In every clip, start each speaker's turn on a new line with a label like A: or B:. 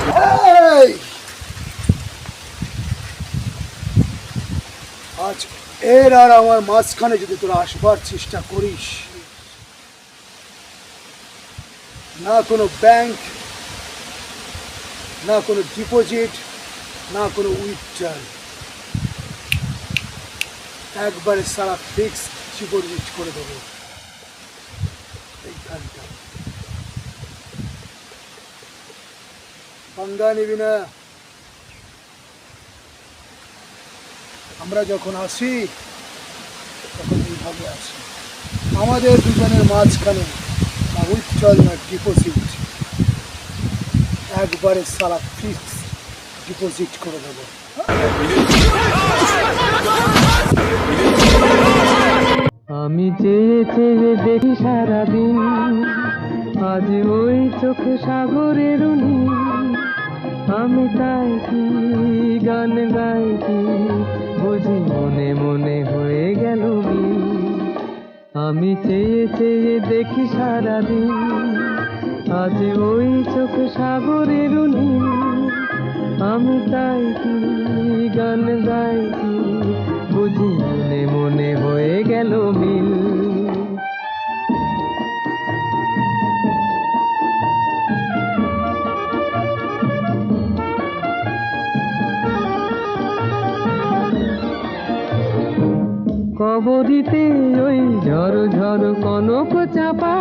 A: এই, আজ এর আর আমার মাঝখানে যদি তোরা আসবার চেষ্টা করিস, না কোনো ব্যাংক, না কোনো ডিপোজিট, না কোনো উইথড্রল, একবারে সারা ফিক্স ডিপোজিট করে দেবো এইখানটা। পাঙ্গা নিবি না। আমরা যখন আসি তখন এইভাবে আসি, আমাদের দুজনের মাঝখানে না উইথড্রল না ডিপোজিট, একবারে সারা ফিক্স ডিপোজিট করে দেবো।
B: আমি চেয়ে চেয়ে দেখি সারাদিন, আজ ওই চোখে সাগরের নীল। আমি তাই কি গান গাই কি বুঝি মনে মনে হয়ে গেল মিল। আমি চেয়ে চেয়ে দেখি সারাদিন, আজ ওই চোখে সাগরের নীল। আমি তাই কি গান গাই কি বুঝি মনে মনে হয়ে গেল মিল। কবরিতে ওই ঝড় ঝড় কনক চাপা,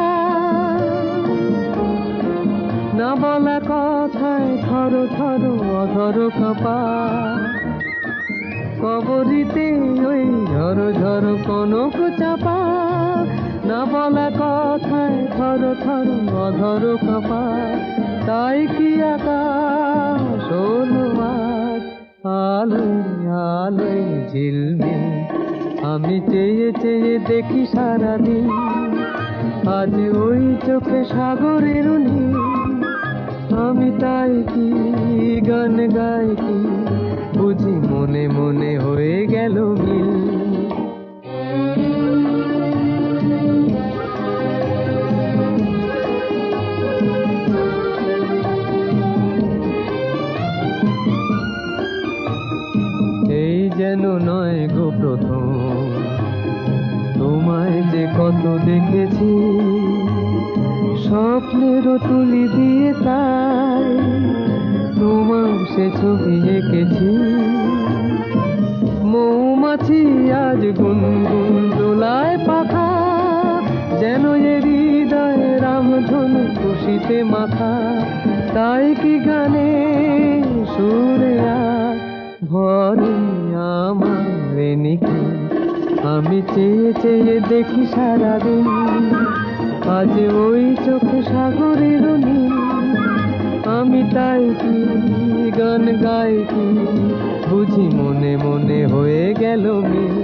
B: না বলা কথায় থর থর অধর কাঁপা। কবরিতে ওই ঝড় ঝড় কনক চাপা, না বলা কথায় থর থর অধর কাঁপা। তাই কি আকাশ হলো আজ আলোয় আলোয় ঝিলমিল। আমি চেয়ে চেয়ে দেখি সারাদিন, আজ ওই চোখে সাগরের নীল। আমি তাই কি গান গাই কি বুঝি মনে মনে হয়ে গেল মিল। এই যেন নয় গো প্রথম, তোমায় যে কত দেখেছি, স্বপ্নেরও তুলি দিয়ে তাই তোমার সে ছবি এঁকেছি। মৌমাছি আজ গুনগুন দোলায় পাখা, যেন এ হৃদয়ে রামধনু খুশিতে মাথা। তাই কি গানে সুরে আর ভরে আমার নিখি। আমি চেয়ে চেয়ে দেখি সারাদিন, আজ ওই চোখে সাগরের নীল। আমি তাই কি গান গাই কি বুঝি মনে মনে হয়ে গেল মিল।